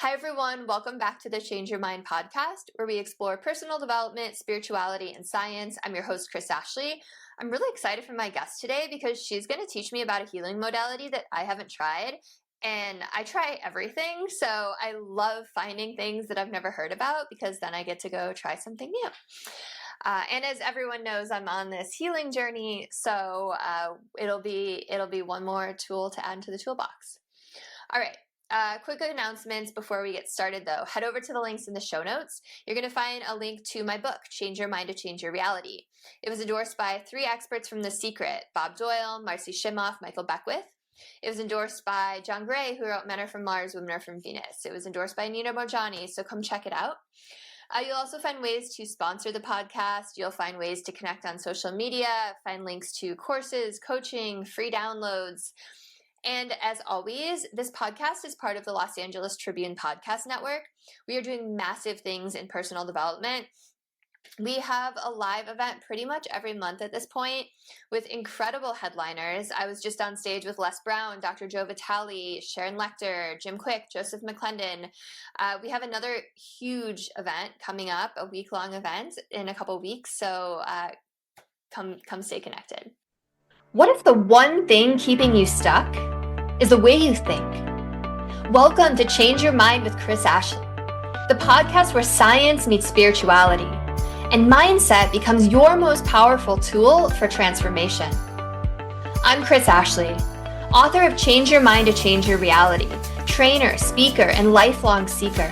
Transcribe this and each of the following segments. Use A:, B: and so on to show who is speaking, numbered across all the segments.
A: Hi, everyone. Welcome back to the Change Your Mind podcast, where we explore personal development, spirituality, and science. I'm your host, Chris Ashley. I'm really excited for my guest today because she's going to teach me about a healing modality that I haven't tried. And I try everything, so I love finding things that I've never heard about because then I get to go try something new. And as everyone knows, I'm on this healing journey, so it'll be one more tool to add to the toolbox. All right. Quick announcements before we get started, though. Head over to the links in the show notes. You're going to find a link to my book, Change Your Mind to Change Your Reality. It was endorsed by 3 experts from The Secret: Bob Doyle, Marcy Shimoff, Michael Beckwith. It was endorsed by John Gray, who wrote Men Are From Mars, Women Are From Venus. It was endorsed by Nina Mojani, so come check it out. You'll also find ways to sponsor the podcast. You'll find ways to connect on social media, find links to courses, coaching, free downloads. And as always, this podcast is part of the Los Angeles Tribune Podcast Network. We are doing massive things in personal development. We have a live event pretty much every month at this point with incredible headliners. I was just on stage with Les Brown, Dr. Joe Vitale, Sharon Lechter, Jim Quick, Joseph McClendon. We have another huge event coming up, a week-long event in a couple weeks, so come stay connected. What if the one thing keeping you stuck is the way you think? Welcome to Change Your Mind with Chris Ashley, the podcast where science meets spirituality and mindset becomes your most powerful tool for transformation. I'm Chris Ashley, author of Change Your Mind to Change Your Reality, trainer, speaker, and lifelong seeker.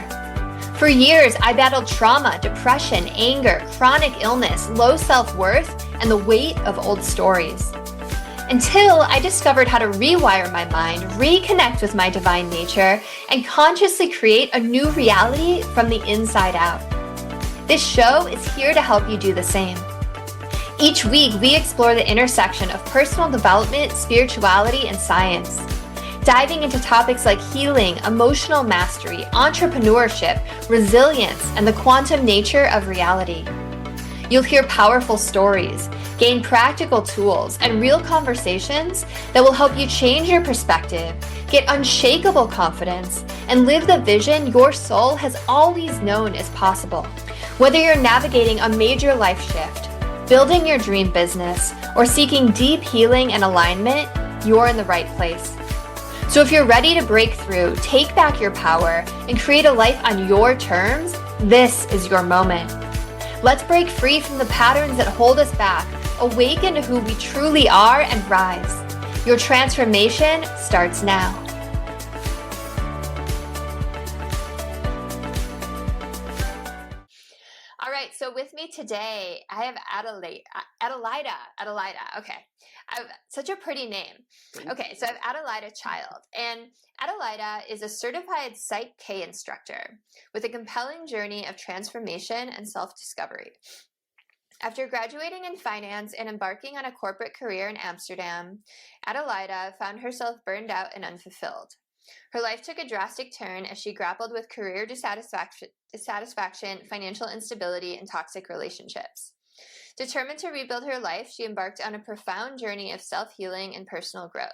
A: For years, I battled trauma, depression, anger, chronic illness, low self-worth, and the weight of old stories. Until I discovered how to rewire my mind, reconnect with my divine nature, and consciously create a new reality from the inside out. This show is here to help you do the same. Each week, we explore the intersection of personal development, spirituality, and science, diving into topics like healing, emotional mastery, entrepreneurship, resilience, and the quantum nature of reality. You'll hear powerful stories, gain practical tools, and real conversations that will help you change your perspective, get unshakable confidence, and live the vision your soul has always known is possible. Whether you're navigating a major life shift, building your dream business, or seeking deep healing and alignment, you're in the right place. So if you're ready to break through, take back your power, and create a life on your terms, this is your moment. Let's break free from the patterns that hold us back, awaken to who we truly are, and rise. Your transformation starts now. All right, so with me today, I have Adelajda. Okay, I have such a pretty name. Okay, so I have Adelajda Child, and Adelajda is a certified Psych-K instructor with a compelling journey of transformation and self-discovery. After graduating in finance and embarking on a corporate career in Amsterdam, Adelajda found herself burned out and unfulfilled. Her life took a drastic turn as she grappled with career dissatisfaction, financial instability, and toxic relationships. Determined to rebuild her life, she embarked on a profound journey of self-healing and personal growth.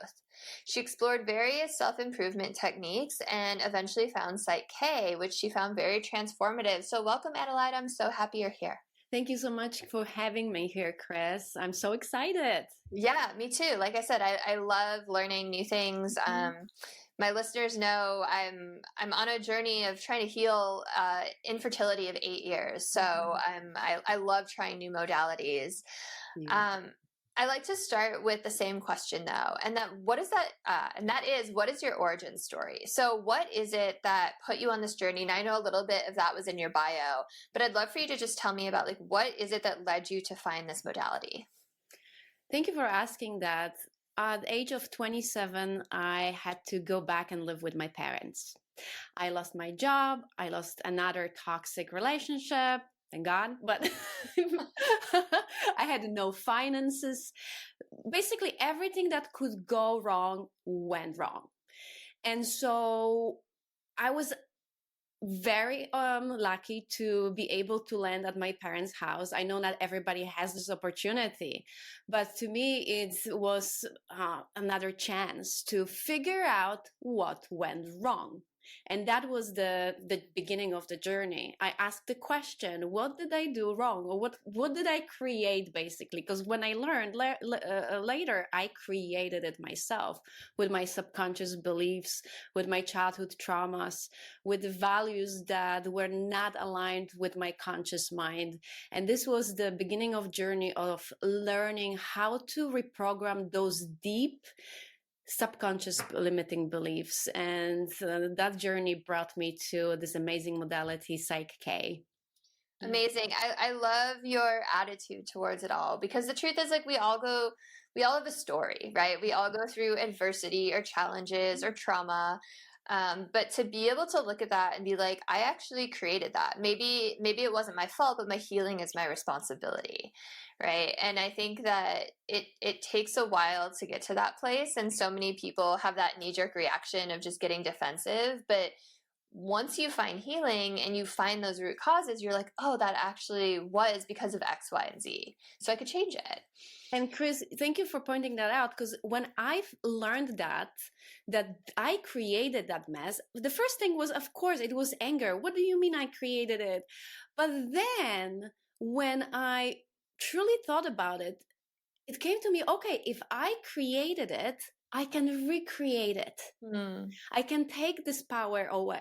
A: She explored various self-improvement techniques and eventually found Psych-K, which she found very transformative. So welcome, Adelajda. I'm so happy you're here.
B: Thank you so much for having me here, Chris. I'm so excited.
A: Yeah, me too. Like I said, I love learning new things. My listeners know I'm on a journey of trying to heal infertility of 8 years. So I love trying new modalities. Yeah. I like to start with the same question though, and that what is your origin story? So what is it that put you on this journey? And I know a little bit of that was in your bio, but I'd love for you to just tell me about what is it that led you to find this modality?
B: Thank you for asking that. At the age of 27, I had to go back and live with my parents. I lost my job. I lost another toxic relationship. Thank God, but I had no finances. Basically, everything that could go wrong went wrong. And so I was very lucky to be able to land at my parents' house. I know not everybody has this opportunity, but to me, it was another chance to figure out what went wrong. And that was the beginning of the journey. I asked the question, what did I do wrong? Or what did I create, basically? Because when I learned later, I created it myself with my subconscious beliefs, with my childhood traumas, with the values that were not aligned with my conscious mind. And this was the beginning of journey of learning how to reprogram those deep subconscious limiting beliefs. And that journey brought me to this amazing modality, Psych-K.
A: Amazing. I love your attitude towards it all, because the truth is, like, we all have a story, right? We all go through adversity or challenges or trauma. But to be able to look at that and be like, I actually created that. Maybe it wasn't my fault, but my healing is my responsibility, right? And I think that it takes a while to get to that place, and so many people have that knee-jerk reaction of just getting defensive. But once you find healing and you find those root causes, you're like, oh, that actually was because of X, Y, and Z. So I could change it.
B: And Chris, thank you for pointing that out, because when I've learned that I created that mess, the first thing was, of course, it was anger. What do you mean I created it? But then when I truly thought about it, it came to me, okay, if I created it, I can recreate it. I can take this power away,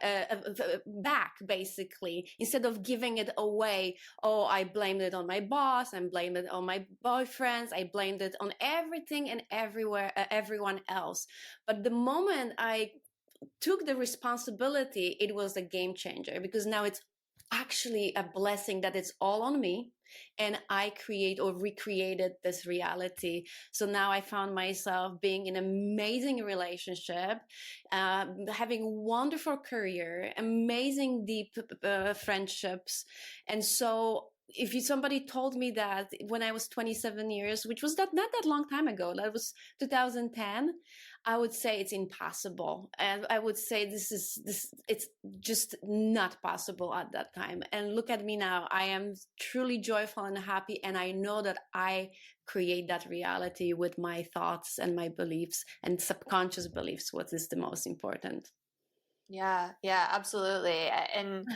B: back, basically, instead of giving it away. Oh, I blamed it on my boss. I blamed it on my boyfriends. I blamed it on everything and everyone else. But the moment I took the responsibility, it was a game changer, because now it's actually a blessing that it's all on me, and I create or recreated this reality. So now I found myself being in an amazing relationship, having wonderful career, amazing deep friendships. And so if somebody told me that when I was 27 years, which was not that long time ago, that was 2010, I would say it's impossible. And I would say it's just not possible at that time. And look at me now. I am truly joyful and happy. And I know that I create that reality with my thoughts and my beliefs and subconscious beliefs, what is the most important.
A: Yeah, absolutely. And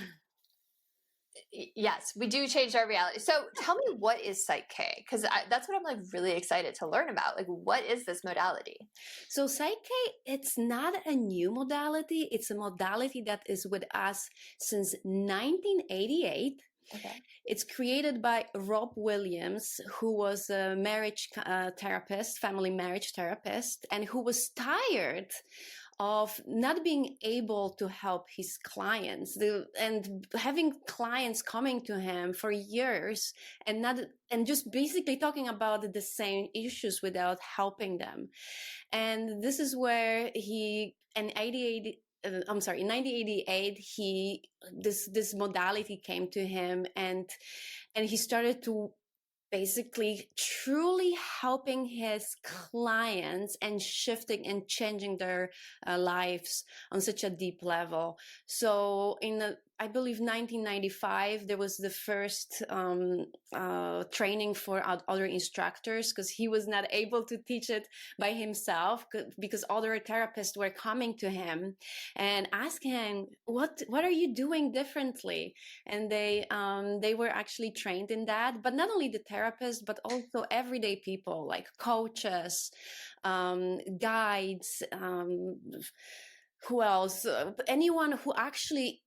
A: yes, we do change our reality. So tell me, what is Psych-K? Because that's what I'm like really excited to learn about. Like, what is this modality?
B: So Psych-K, it's not a new modality. It's a modality that is with us since 1988.
A: Okay.
B: It's created by Rob Williams, who was a marriage therapist, family marriage therapist, and who was tired of not being able to help his clients and having clients coming to him for years and just basically talking about the same issues without helping them. And this is where in 1988, this modality came to him, and he started to basically truly helping his clients and shifting and changing their lives on such a deep level. So I believe 1995, there was the first training for other instructors, because he was not able to teach it by himself, because other therapists were coming to him and asking him, what are you doing differently? And they were actually trained in that. But not only the therapists, but also everyday people like coaches, guides, who else? Anyone who actually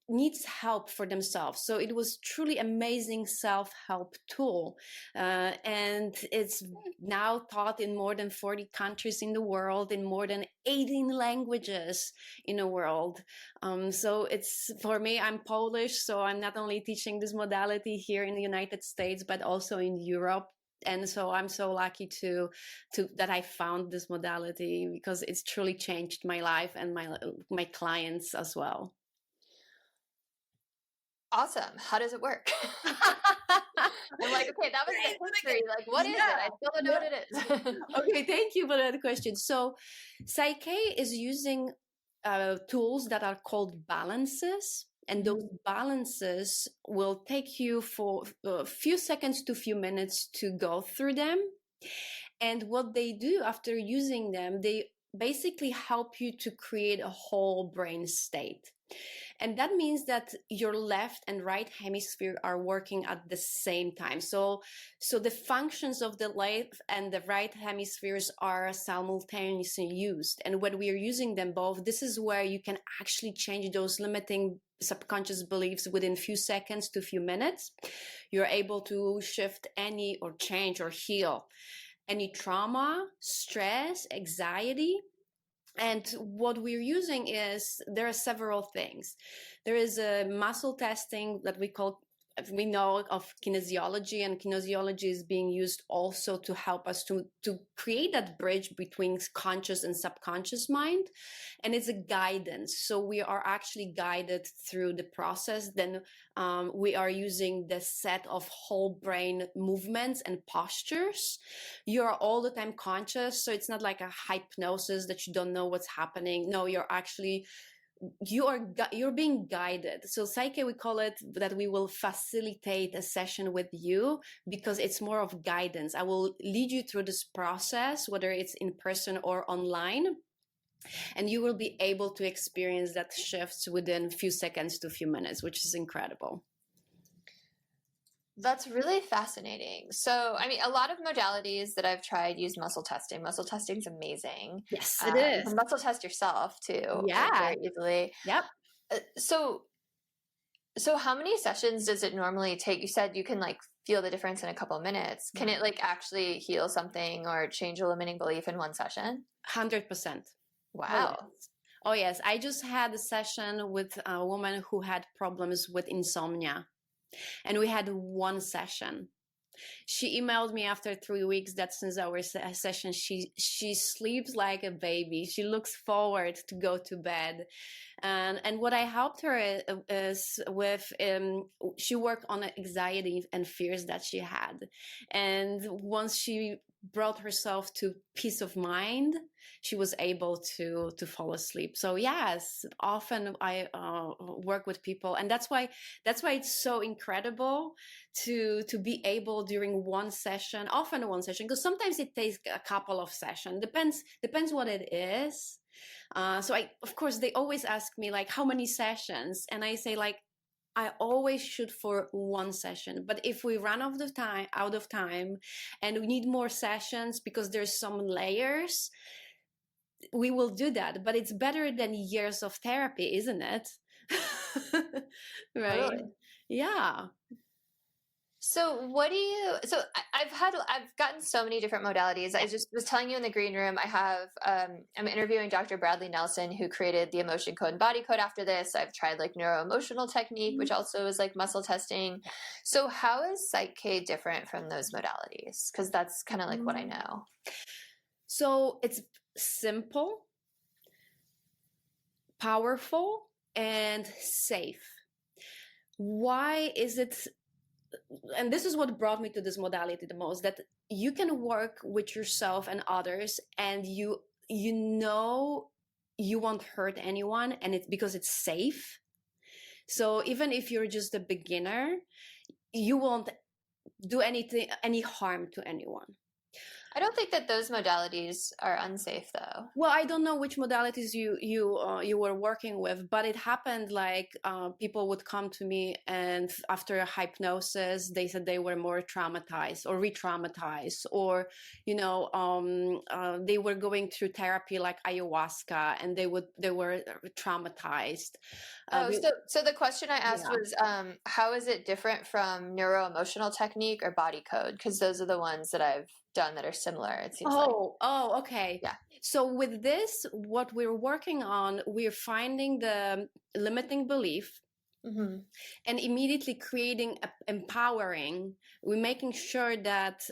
B: needs help for themselves. So it was truly amazing self-help tool. And it's now taught in more than 40 countries in the world, in more than 18 languages in the world. So it's, for me, I'm Polish, so I'm not only teaching this modality here in the United States, but also in Europe. And so I'm so lucky to that I found this modality, because it's truly changed my life and my clients as well.
A: Awesome. How does it work? I'm like, okay, that was the history. Like, what is it? I still don't know what it is.
B: Okay, thank you for that question. So Psych-K is using tools that are called balances. And those balances will take you for a few seconds to a few minutes to go through them. And what they do after using them, they basically help you to create a whole brain state. And that means that your left and right hemisphere are working at the same time. So the functions of the left and the right hemispheres are simultaneously used. And when we are using them both, this is where you can actually change those limiting subconscious beliefs within few seconds to few minutes. You're able to shift any or change or heal any trauma, stress, anxiety. And what we're using is, there are several things. There is a muscle testing that we know of kinesiology, and kinesiology is being used also to help us to create that bridge between conscious and subconscious mind. And it's a guidance. So we are actually guided through the process. Then we are using the set of whole brain movements and postures. You are all the time conscious. So it's not like a hypnosis that you don't know what's happening. No, you're being guided. So Psych-K, we call it that we will facilitate a session with you because it's more of guidance. I will lead you through this process, whether it's in person or online, and you will be able to experience that shifts within a few seconds to a few minutes, which is incredible.
A: That's really fascinating. So, I mean, a lot of modalities that I've tried use muscle testing. Muscle testing is amazing.
B: Yes, it is.
A: You can muscle test yourself too.
B: Yeah.
A: Very easily.
B: Yep.
A: So how many sessions does it normally take? You said you can like feel the difference in a couple of minutes. Can it like actually heal something or change a limiting belief in one session?
B: 100%.
A: Wow.
B: Oh yes. I just had a session with a woman who had problems with insomnia. And we had one session. She emailed me after 3 weeks that since our session, she sleeps like a baby. She looks forward to go to bed. And what I helped her is with, she worked on anxiety and fears that she had. And once she brought herself to peace of mind, she was able to fall asleep. So yes, often I work with people, and that's why it's so incredible to be able during one session, often one session, because sometimes it takes a couple of sessions. Depends what it is. So of course, they always ask me like, how many sessions? And I say like, I always shoot for one session, but if we run out of time and we need more sessions because there's some layers, we will do that. But it's better than years of therapy, isn't it? Right?
A: Totally.
B: Yeah.
A: So I've gotten so many different modalities. I just was telling you in the green room, I'm interviewing Dr. Bradley Nelson, who created the emotion code and body code after this. I've tried like neuro-emotional technique, which also is like muscle testing. So how is Psych-K different from those modalities? Because that's kind of like what I know. So
B: it's simple, powerful, and safe. Why is it? And this is what brought me to this modality the most, that you can work with yourself and others, and you know you won't hurt anyone, and it's because it's safe. So even if you're just a beginner, you won't do any harm to anyone.
A: I don't think that those modalities are unsafe, though.
B: Well, I don't know which modalities you were working with, but it happened like people would come to me, and after a hypnosis, they said they were more traumatized or re-traumatized, or they were going through therapy like ayahuasca, and they were traumatized.
A: So the question I asked was, how is it different from neuro-emotional technique or body code? Because those are the ones that I've done that are similar, it seems like.
B: Oh, okay. Yeah. So with this, what we're working on, we're finding the limiting belief, and immediately creating empowering. We're making sure that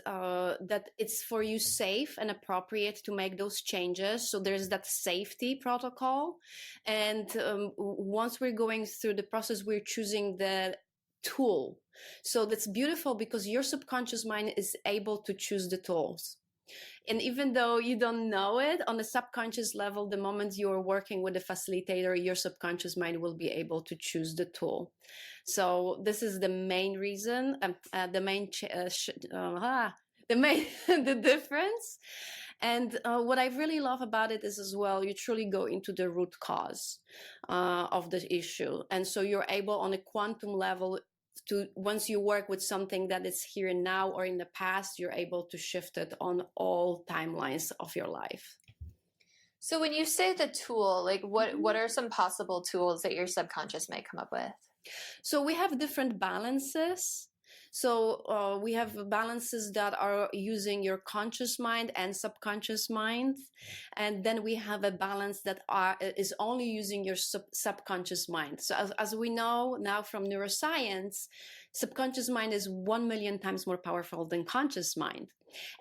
B: it's for you safe and appropriate to make those changes. So there's that safety protocol, and once we're going through the process, we're choosing the tool. So that's beautiful because your subconscious mind is able to choose the tools. And even though you don't know it, on the subconscious level, the moment you're working with a facilitator, your subconscious mind will be able to choose the tool. So this is the main reason, the difference. And what I really love about it is as well, you truly go into the root cause of the issue. And so you're able on a quantum level to, once you work with something that is here and now or in the past, you're able to shift it on all timelines of your life.
A: So when you say the tool, like what are some possible tools that your subconscious might come up with?
B: So we have different balances. So we have balances that are using your conscious mind and subconscious mind. And then we have a balance that is only using your subconscious mind. So as we know now from neuroscience, subconscious mind is 1 million times more powerful than conscious mind.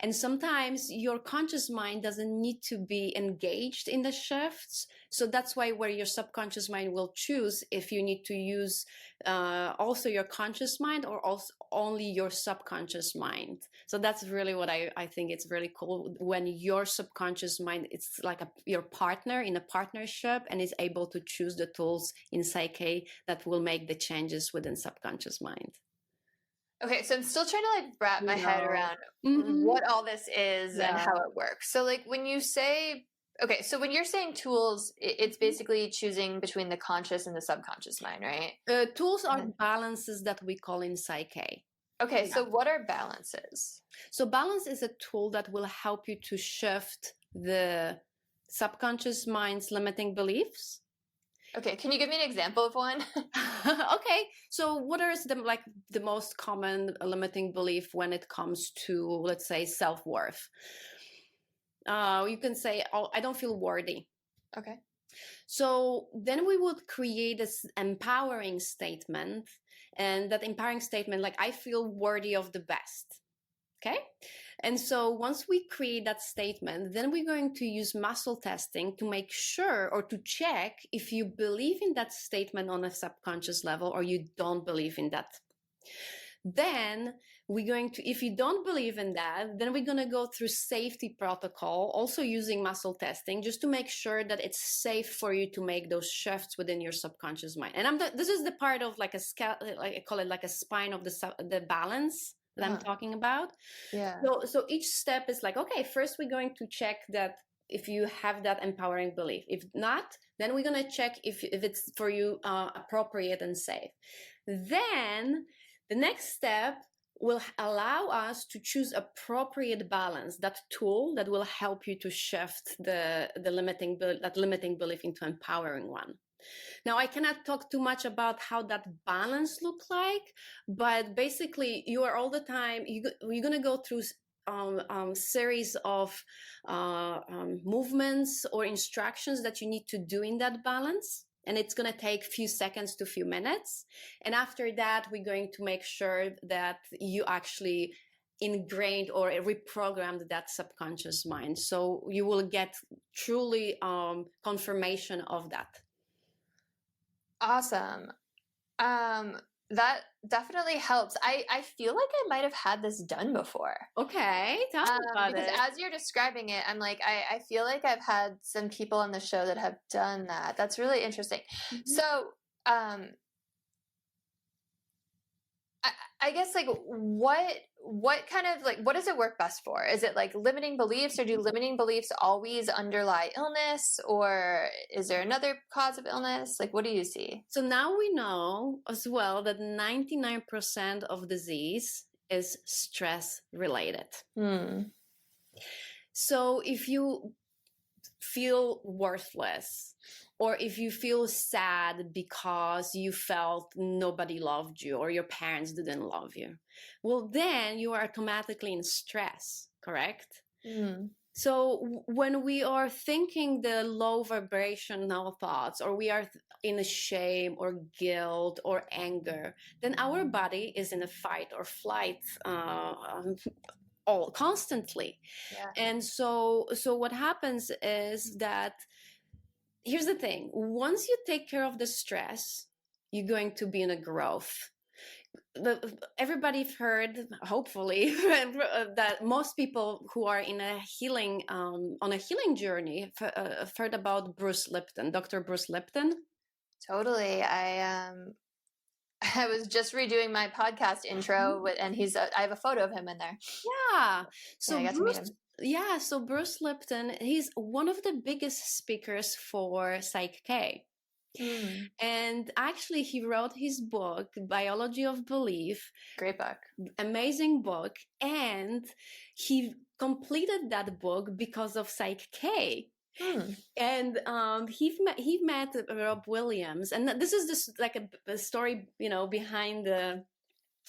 B: And sometimes your conscious mind doesn't need to be engaged in the shifts. So that's why where your subconscious mind will choose if you need to use also your conscious mind or also only your subconscious mind. So that's really what I think it's really cool when your subconscious mind, it's like your partner in a partnership and is able to choose the tools in Psych-K that will make the changes within subconscious mind.
A: Okay, so I'm still trying to like wrap my head around what all this is and how it works. So like when you say, okay, so when you're saying tools, it's basically choosing between the conscious and the subconscious mind, right?
B: Tools are balances that we call in Psych-K.
A: Okay, so what are balances?
B: So balance is a tool that will help you to shift the subconscious mind's limiting beliefs.
A: Okay, can you give me an example of one?
B: Okay, so what are the most common limiting belief when it comes to, let's say, self-worth? You can say, oh, I don't feel worthy.
A: Okay.
B: So then we would create this empowering statement, and that empowering statement, like, I feel worthy of the best. Okay. And so once we create that statement, then we're going to use muscle testing to make sure or to check if you believe in that statement on a subconscious level or you don't believe in that. Then we're going to, if you don't believe in that, then we're going to go through safety protocol, also using muscle testing, just to make sure that it's safe for you to make those shifts within your subconscious mind. And this is the part of like a scale, like I call it like a spine of the balance that I'm talking about.
A: Yeah.
B: So each step is like, okay, first we're going to check that if you have that empowering belief. If not, then we're going to check if it's for you appropriate and safe. Then the next step will allow us to choose appropriate balance, that tool that will help you to shift that limiting belief into empowering one. Now, I cannot talk too much about how that balance look like, but basically you are all the time, you're going to go through series of movements or instructions that you need to do in that balance. And it's going to take a few seconds to a few minutes. And after that, we're going to make sure that you actually ingrained or reprogrammed that subconscious mind. So you will get truly confirmation of that.
A: Awesome. That definitely helps. I feel like I might have had this done before.
B: Okay, tell me about
A: because
B: it.
A: as you're describing it, I'm like, I feel like I've had some people on the show that have done that. That's really interesting. Mm-hmm. So, I guess like what kind of like, what does it work best for? Is it like limiting beliefs, or do limiting beliefs always underlie illness, or is there another cause of illness? Like, what do you see?
B: So now we know as well that 99% of disease is stress related. So if you feel worthless, or if you feel sad because you felt nobody loved you or your parents didn't love you, well, then you are automatically in stress, correct? So when we are thinking the low vibrational thoughts, or we are in a shame or guilt or anger, then our body is in a fight or flight all constantly. Yeah. And so what happens is that, here's the thing, once you take care of the stress, you're going to be in a growth. Everybody's heard, hopefully, that most people who are in a healing, on a healing journey, have heard about Dr. Bruce Lipton.
A: Totally. I was just redoing my podcast intro, and I have a photo of him in there.
B: Yeah. So
A: I got to meet him.
B: yeah, so Bruce Lipton, he's one of the biggest speakers for Psych-K.
A: Mm.
B: And actually, he wrote his book, Biology of Belief.
A: Great book.
B: Amazing book. And he completed that book because of Psych-K.
A: Hmm.
B: And he met Rob Williams, and this is just like a story, behind the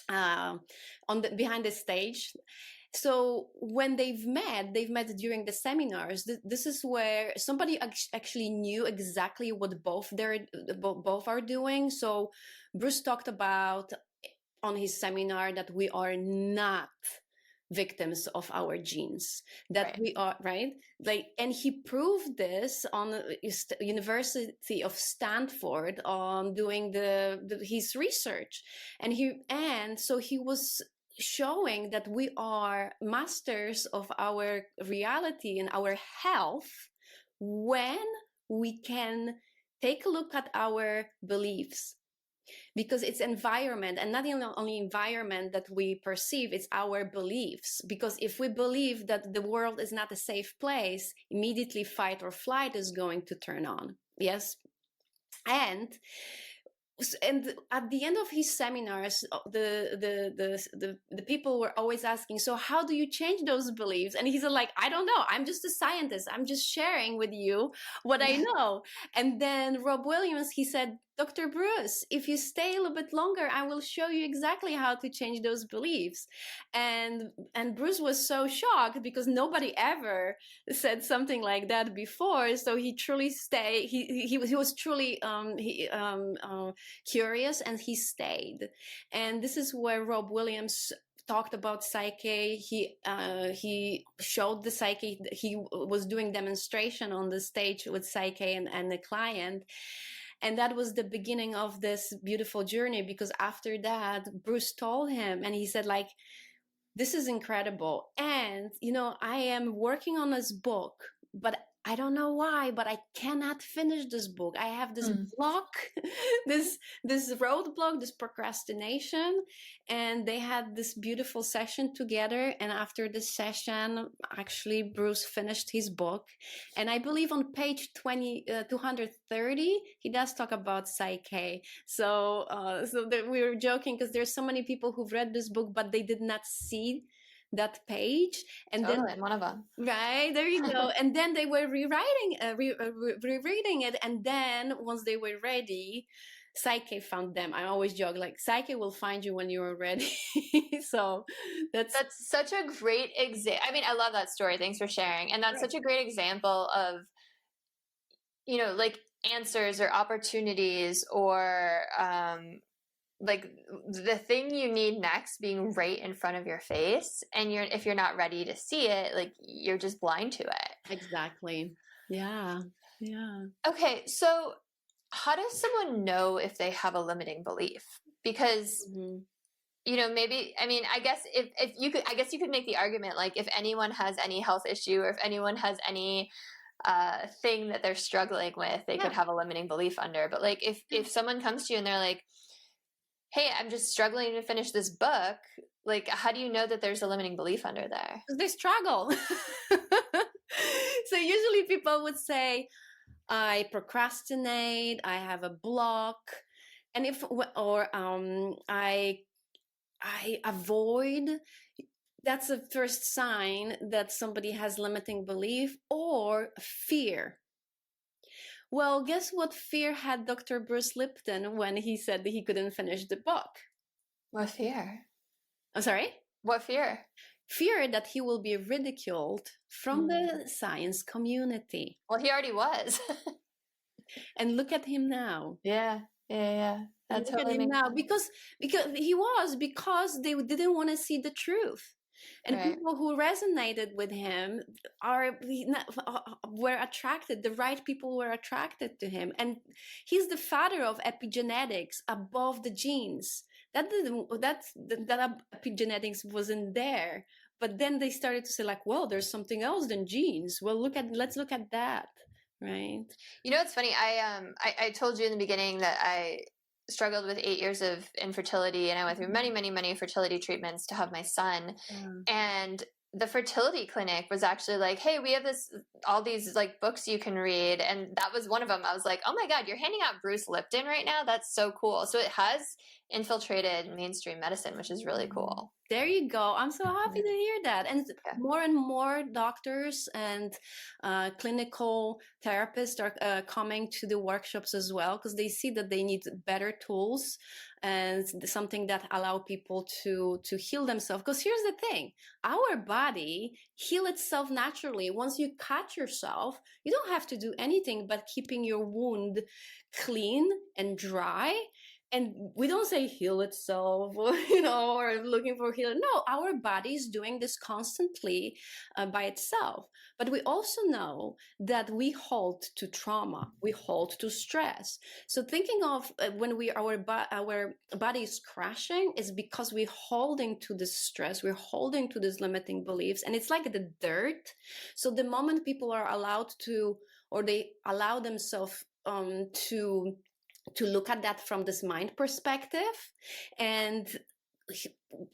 B: behind the stage. So when they've met during the seminars. This is where somebody actually knew exactly what both are doing. So Bruce talked about on his seminar that we are not victims of our genes, that
A: Right.
B: we are, right, like, and he proved this on the University of Stanford on doing his research. And so he was showing that we are masters of our reality and our health when we can take a look at our beliefs, because it's environment, and not only environment that we perceive, it's our beliefs. Because if we believe that the world is not a safe place, immediately fight or flight is going to turn on. Yes. And at the end of his seminars, the people were always asking, so how do you change those beliefs? And he's like, I don't know, I'm just a scientist, I'm just sharing with you what I know. And then Rob Williams, he said, Dr. Bruce, if you stay a little bit longer, I will show you exactly how to change those beliefs. And Bruce was so shocked because nobody ever said something like that before. So he truly stayed. He was truly curious, and he stayed. And this is where Rob Williams talked about Psych-K. He showed the Psych-K. He was doing demonstration on the stage with Psych-K and the client. And that was the beginning of this beautiful journey, because after that, Bruce told him, and he said, like, this is incredible. And, I am working on this book, but I don't know why, but I cannot finish this book. I have this block, this roadblock, this procrastination. And they had this beautiful session together. And after this session, actually, Bruce finished his book. And I believe on page 230, he does talk about Psych-K. So we were joking because there's so many people who've read this book, but they did not see that page. And
A: totally,
B: then
A: one of them.
B: Right, there you go. And then they were rereading it. And then once they were ready, Psych-K found them. I always joke, like, Psych-K will find you when you are ready. So that's
A: such a great example. I mean, I love that story. Thanks for sharing. And that's such a great example of, like, answers or opportunities or like the thing you need next being right in front of your face, and if you're not ready to see it, like, you're just blind to it.
B: Exactly. Yeah.
A: Okay, so how does someone know if they have a limiting belief? Because maybe, I mean, I guess if you could, I guess you could make the argument, like, if anyone has any health issue or if anyone has any thing that they're struggling with, they could have a limiting belief under. But like, if someone comes to you and they're like, hey, I'm just struggling to finish this book, like, how do you know that there's a limiting belief under there?
B: Because they struggle. So usually people would say, I procrastinate, I have a block, and I avoid. That's the first sign that somebody has limiting belief, or fear. Well, guess what fear had Dr. Bruce Lipton when he said that he couldn't finish the book?
A: What fear?
B: I'm sorry?
A: What fear?
B: Fear that he will be ridiculed from the science community.
A: Well, he already was.
B: And look at him now.
A: Yeah.
B: That totally makes sense. Because they didn't want to see the truth. And people who resonated with him were attracted. The right people were attracted to him, and he's the father of epigenetics above the genes. That epigenetics wasn't there, but then they started to say, like, well, there's something else than genes. Well, let's look at that, right?
A: It's funny. I told you in the beginning that I struggled with 8 years of infertility, and I went through many, many, many fertility treatments to have my son. And the fertility clinic was actually like, hey, we have all these like books you can read. And that was one of them. I was like, oh my God, you're handing out Bruce Lipton right now? That's so cool. So it has infiltrated mainstream medicine, which is really cool.
B: There you go. I'm so happy to hear that. And more and more doctors and clinical therapists are coming to the workshops as well, because they see that they need better tools and something that allow people to heal themselves. Because here's the thing, our body heal itself naturally. Once you cut yourself, you don't have to do anything but keeping your wound clean and dry. And we don't say heal itself, or, or looking for healing. No, our body is doing this constantly by itself. But we also know that we hold to trauma, we hold to stress. So thinking of when our body is crashing is because we're holding to this stress, we're holding to these limiting beliefs, and it's like the dirt. So the moment people are allowed to, or they allow themselves to look at that from this mind perspective and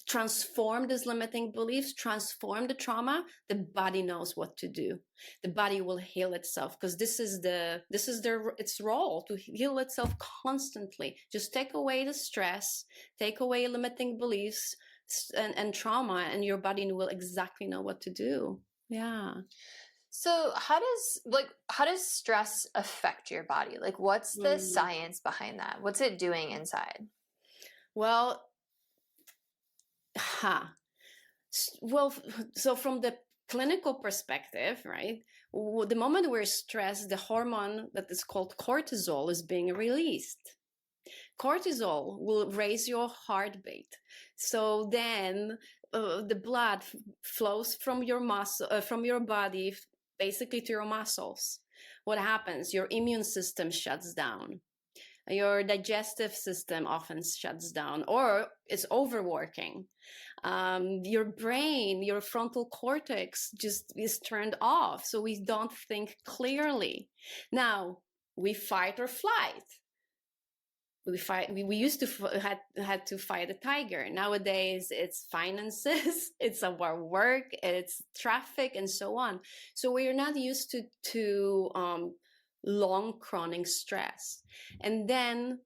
B: transform these limiting beliefs, transform the trauma, the body knows what to do. The body will heal itself, because this is its role, to heal itself constantly. Just take away the stress, take away limiting beliefs and trauma, and your body will exactly know what to do. Yeah.
A: So how does stress affect your body? Like, what's the science behind that? What's it doing inside?
B: Well, so from the clinical perspective, right, the moment we're stressed, the hormone that is called cortisol is being released. Cortisol will raise your heartbeat. So then the blood flows from your from your body basically to your muscles. What happens? Your immune system shuts down. Your digestive system often shuts down or is overworking. Your brain, your frontal cortex just is turned off. So we don't think clearly. Now, we fight or flight. We used to had to fight a tiger. Nowadays it's finances, it's our work, it's traffic, and so on. So we are not used to long chronic stress. And then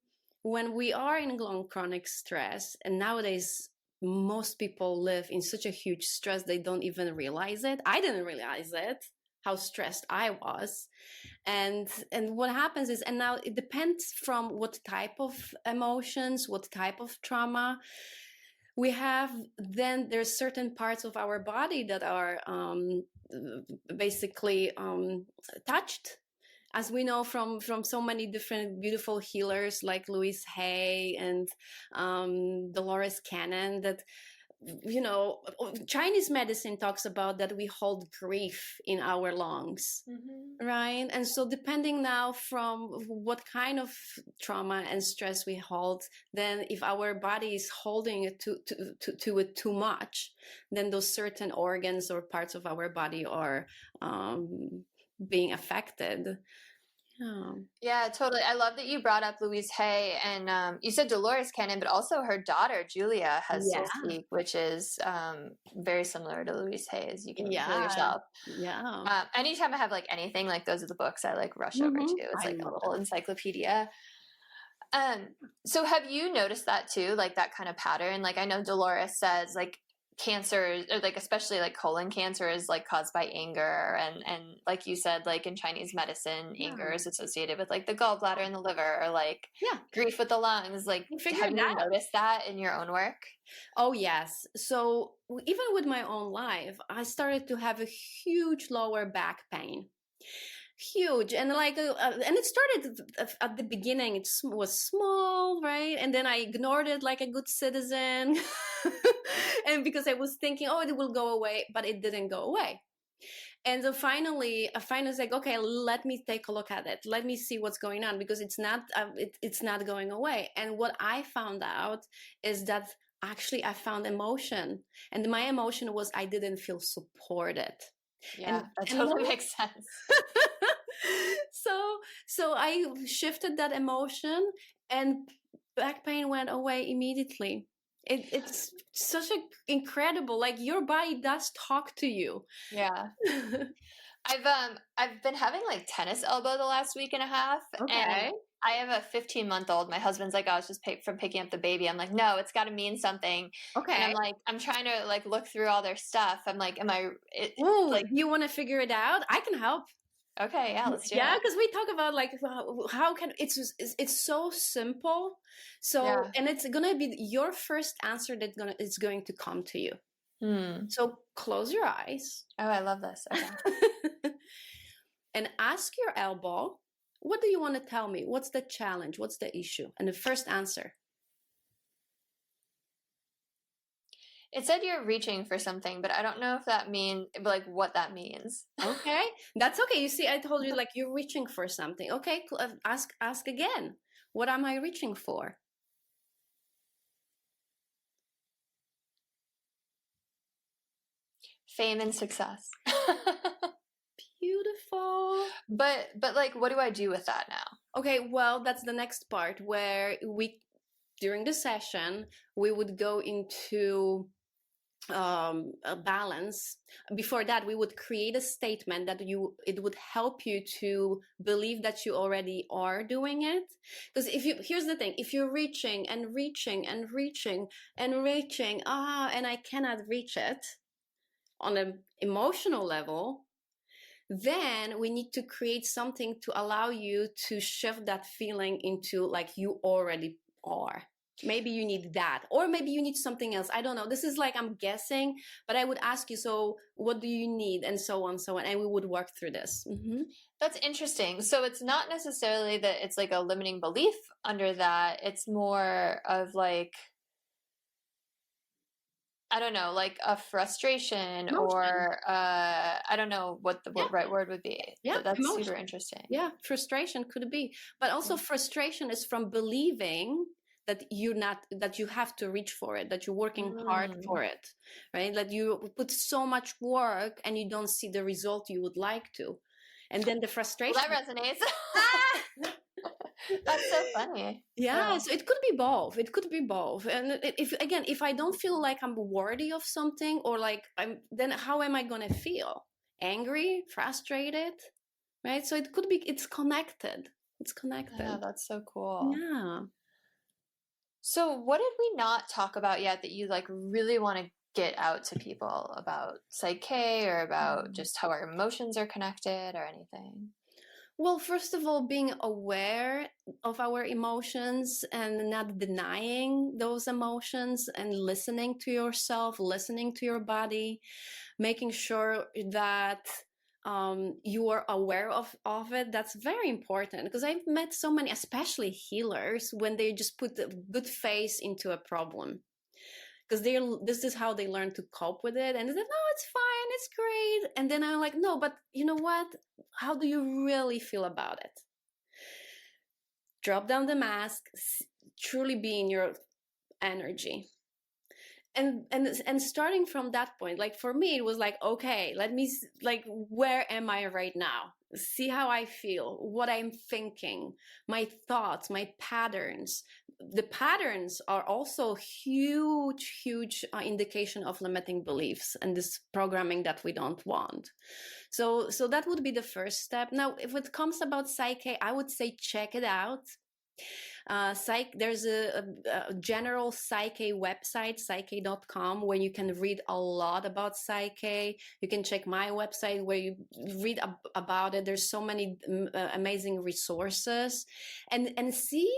B: when we are in long chronic stress, and nowadays most people live in such a huge stress they don't even realize it. I didn't realize it, how stressed I was. And what happens is, and now it depends from what type of emotions, what type of trauma we have, then there's certain parts of our body that are basically touched. As we know from so many different beautiful healers like Louise Hay and Dolores Cannon, that Chinese medicine talks about that we hold grief in our lungs, right? And so depending now from what kind of trauma and stress we hold, then if our body is holding it to it too much, then those certain organs or parts of our body are being affected.
A: Yeah, totally. I love that you brought up Louise Hay, and you said Dolores Cannon, but also her daughter Julia has Soul Speak, which is very similar to Louise Hay, as you can heal yourself.
B: Yeah.
A: Anytime I have like anything, like those are the books I like rush over to. It's like a little encyclopedia. So have you noticed that too, like that kind of pattern? Like I know Dolores says like cancer, or like especially like colon cancer, is like caused by anger, and like you said, like in Chinese medicine, anger is associated with like the gallbladder and the liver, or like grief with the lungs. Like have you noticed that in your own work?
B: Oh yes. So even with my own life, I started to have a huge lower back pain. Huge. And like and it started at the beginning, it was small, right? And then I ignored it like a good citizen. And because I was thinking, oh, it will go away, but it didn't go away. And so finally I was like, okay, let me take a look at it, let me see what's going on, because it's not going away. And what I found out is that actually I found emotion, and my emotion was I didn't feel supported.
A: Yeah, that totally makes sense.
B: So I shifted that emotion, and back pain went away immediately. It's such an incredible, like your body does talk to you.
A: Yeah. I've been having like tennis elbow the last week and a half, and
B: Okay.
A: I have a 15-month-old. My husband's like, "Oh, it's just from picking up the baby." I'm like, "No, it's got to mean something." And I'm
B: Okay.
A: like, I'm trying to like look through all their stuff. I'm like,
B: Ooh,
A: like,
B: do you want to figure it out? I can help.
A: okay, yeah, let's do
B: Yeah,
A: it.
B: because we talk about like how can it's so simple. So
A: Yeah.
B: and it's gonna be your first answer that it's going to come to you. So close your eyes.
A: Oh, I love this. Okay.
B: And ask your elbow, what do you want to tell me? What's the challenge? What's the issue? And the first answer.
A: It said you're reaching for something, but I don't know if that means like what that means.
B: Okay, that's okay. You see, I told you like you're reaching for something. Okay, ask again. What am I reaching for?
A: Fame and success.
B: Beautiful.
A: But like, what do I do with that now?
B: Okay, well, that's the next part where during the session, we would go into a balance. Before that, we would create a statement that it would help you to believe that you already are doing it. Because here's the thing, if you're reaching and reaching and reaching and reaching, and I cannot reach it on an emotional level, then we need to create something to allow you to shift that feeling into like you already are. Maybe you need that, or maybe you need something else. I don't know. This is like, I'm guessing, but I would ask you, so what do you need? And so on, and we would work through this.
A: That's interesting. So it's not necessarily that it's like a limiting belief under that. It's more of like, I don't know, like a frustration
B: Emotion.
A: or I don't know what the right word would be.
B: Yeah,
A: That's
B: emotion.
A: super interesting.
B: Yeah, frustration could be. But also frustration is from believing that you have to reach for it, that you're working hard for it, right? That you put so much work and you don't see the result you would like to. And then the frustration.
A: Well, that resonates. That's so funny.
B: Yeah, so it could be both. It could be both. And if I don't feel like I'm worthy of something, or like then how am I going to feel? Angry, frustrated, right? So it could be, it's connected. It's connected.
A: Yeah, that's so cool.
B: Yeah.
A: So what did we not talk about yet that you like really want to get out to people about Psych-K or about just how our emotions are connected or anything?
B: Well, first of all, being aware of our emotions and not denying those emotions, and listening to yourself, listening to your body, making sure that you are aware of it. That's very important, because I've met so many, especially healers, when they just put a good face into a problem. Because this is how they learn to cope with it. And they said, no, it's fine, it's great. And then I'm like, no, but you know what? How do you really feel about it? Drop down the mask, truly be in your energy. And starting from that point, like for me, it was like, okay, let me, like, where am I right now? See how I feel, what I'm thinking, my thoughts, my patterns. The patterns are also huge indication of limiting beliefs and this programming that we don't want. So that would be the first step. Now, if it comes about Psych-K, I would say check it out. There's a general Psych-K website, psych-k.com, where you can read a lot about Psych-K. You can check my website where you read about it. There's so many amazing resources, and see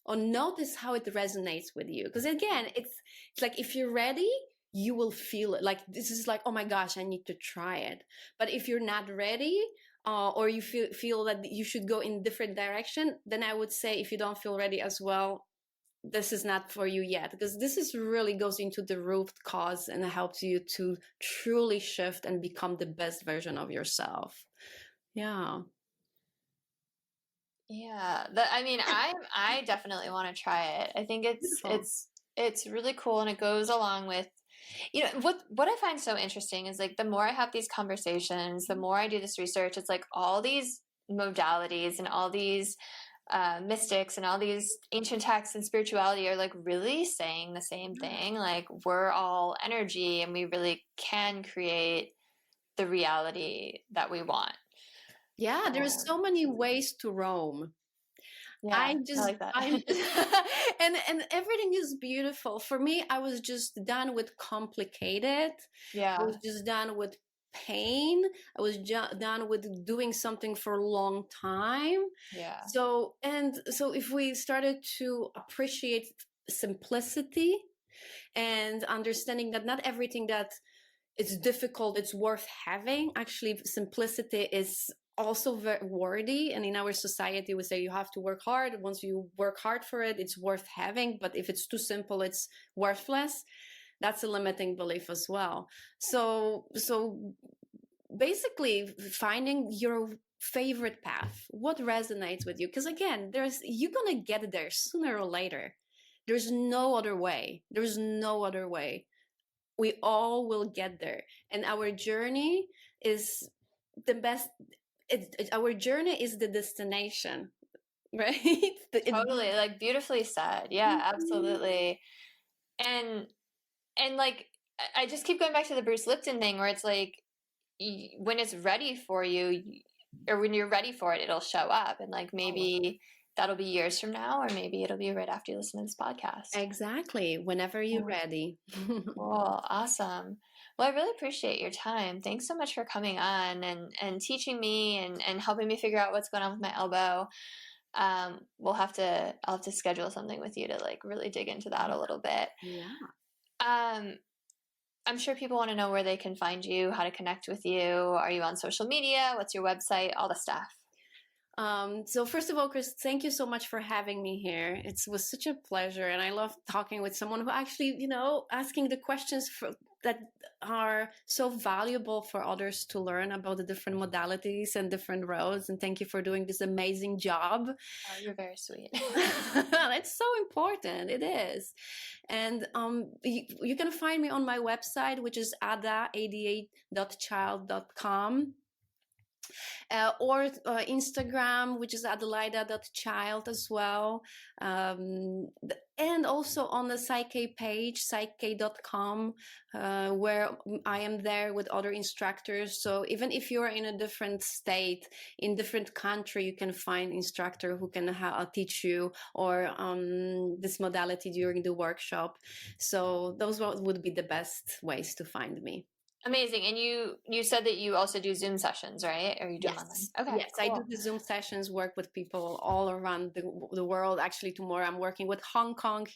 B: or notice how it resonates with you. Because again, it's like, if you're ready, you will feel it. Like, this is like, oh my gosh, I need to try it. But if you're not ready, or you feel that you should go in different direction, then I would say, if you don't feel ready as well, this is not for you yet, because this is really goes into the root cause and helps you to truly shift and become the best version of yourself. Yeah.
A: Yeah, I mean, I definitely want to try it. I think it's really cool, and it goes along with, you know, what I find so interesting is like, the more I have these conversations, the more I do this research, it's like all these modalities and all these mystics and all these ancient texts and spirituality are like really saying the same thing. Like we're all energy and we really can create the reality that we want.
B: Yeah, there's so many ways to roam.
A: Yeah, I like that.
B: And everything is beautiful. For me, I was just done with complicated.
A: Yeah.
B: I was just done with pain. I was done with doing something for a long time.
A: Yeah.
B: So if we started to appreciate simplicity and understanding that not everything that it's difficult, it's worth having. Actually, simplicity is also very worthy, and in our society we say you have to work hard. Once you work hard for it, it's worth having, but if it's too simple, it's worthless. That's a limiting belief as well. So basically finding your favorite path, what resonates with you, because again, you're gonna get there sooner or later. There's no other way. We all will get there, and our journey is the best. Our journey is the destination, right?
A: Totally, like beautifully said. Yeah, absolutely. And like I just keep going back to the Bruce Lipton thing where it's like when it's ready for you, or when you're ready for it, it'll show up, and like maybe that'll be years from now, or maybe it'll be right after you listen to this podcast.
B: Exactly, whenever you're ready.
A: Cool, awesome. Well, I really appreciate your time. Thanks so much for coming on and teaching me and helping me figure out what's going on with my elbow. I'll have to schedule something with you to like really dig into that a little bit.
B: Yeah.
A: I'm sure people want to know where they can find you, how to connect with you. Are you on social media? What's your website? All the stuff.
B: So first of all, Chris, thank you so much for having me here. It was such a pleasure, and I love talking with someone who actually, asking the questions that are so valuable for others to learn about the different modalities and different roads. And thank you for doing this amazing job.
A: Oh, you're very sweet.
B: It's so important. It is. And you can find me on my website, which is ada88.child.com. Or Instagram, which is Adelajda.Child as well. And also on the Psych-K page, Psych-K.com, where I am there with other instructors. So even if you're in a different state, in different country, you can find instructor who can teach you or this modality during the workshop. So those would be the best ways to find me.
A: Amazing. And you said that you also do Zoom sessions, right? Or you do them online? Okay.
B: Yes, cool. I do the Zoom sessions, work with people all around the world. Actually, tomorrow I'm working with Hong Kong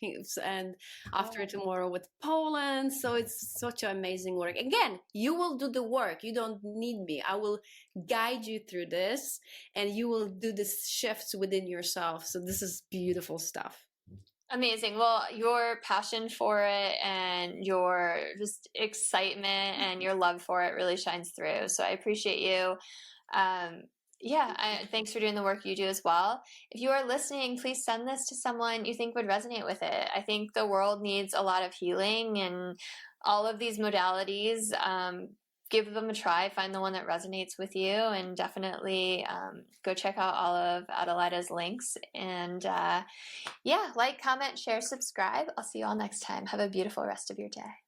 B: and after tomorrow with Poland. So it's such an amazing work. Again, you will do the work. You don't need me. I will guide you through this and you will do this shifts within yourself. So this is beautiful stuff.
A: Amazing. Well, your passion for it and your just excitement and your love for it really shines through. So I appreciate you. Thanks for doing the work you do as well. If you are listening, please send this to someone you think would resonate with it. I think the world needs a lot of healing and all of these modalities. Give them a try, find the one that resonates with you, and definitely go check out all of Adelajda's links. And like, comment, share, subscribe. I'll see you all next time. Have a beautiful rest of your day.